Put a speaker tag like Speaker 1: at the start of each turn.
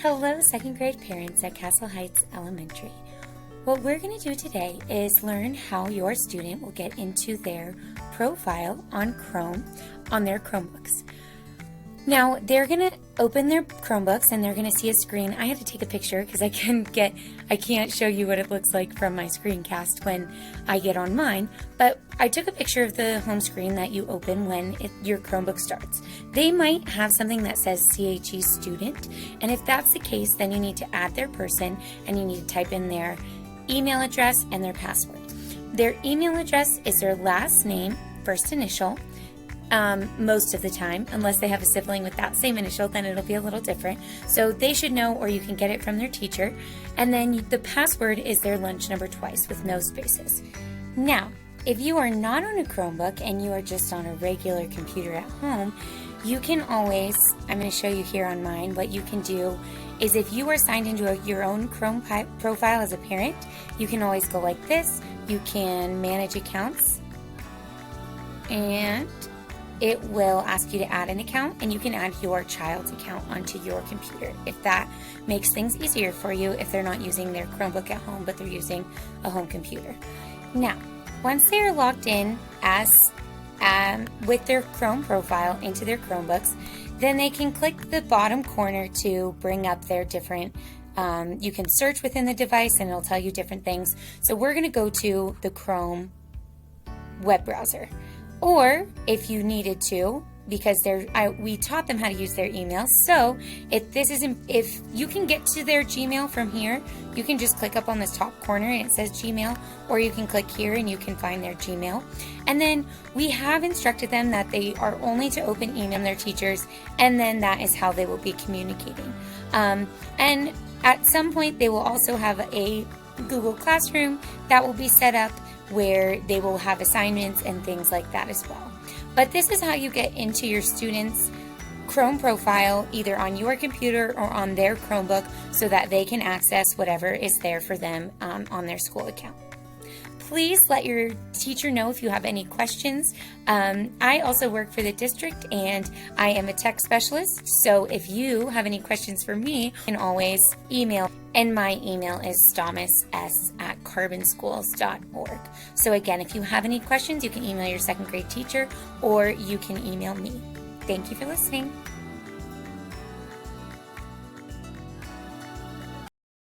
Speaker 1: Hello, second grade parents at Castle Heights Elementary. What we're going to do today is learn how your student will get into their profile on Chrome on their Chromebooks. Now, they're going to open their Chromebooks and they're going to see a screen. I had to take a picture because I can't show you what it looks like from my screencast when I get on mine, but I took a picture of the home screen that you open when your Chromebook starts. They might have something that says CHE student, and if that's the case, then you need to add their person and you need to type in their email address and their password. Their email address is their last name, first initial, most of the time, unless they have a sibling with that same initial, then it'll be a little different. So they should know, or you can get it from their teacher. And then the password is their lunch number twice with no spaces. Now, if you are not on a Chromebook and you are just on a regular computer at home, you can always, I'm going to show you here on mine, what you can do is if you are signed into your own Chrome profile as a parent, you can always go like this. You can manage accounts, and it will ask you to add an account, and you can add your child's account onto your computer if that makes things easier for you if they're not using their Chromebook at home but they're using a home computer. Now, once they are logged in as with their Chrome profile into their Chromebooks, then they can click the bottom corner to bring up their different you can search within the device and it'll tell you different things. So we're going to go to the Chrome web browser. Or if you needed to, because we taught them how to use their email. So if you can get to their Gmail from here, you can just click up on this top corner and it says Gmail, or you can click here and you can find their Gmail. And then we have instructed them that they are only to open email from their teachers, and then that is how they will be communicating. And at some point, they will also have a Google Classroom that will be set up where they will have assignments and things like that as well. But this is how you get into your students' Chrome profile, either on your computer or on their Chromebook, so that they can access whatever is there for them on their school account. Please let your teacher know if you have any questions. I also work for the district and I am a tech specialist, so if you have any questions for me, you can always email, and my email is thomas@carbonschools.org. So again, if you have any questions, you can email your second grade teacher or you can email me. Thank you for listening.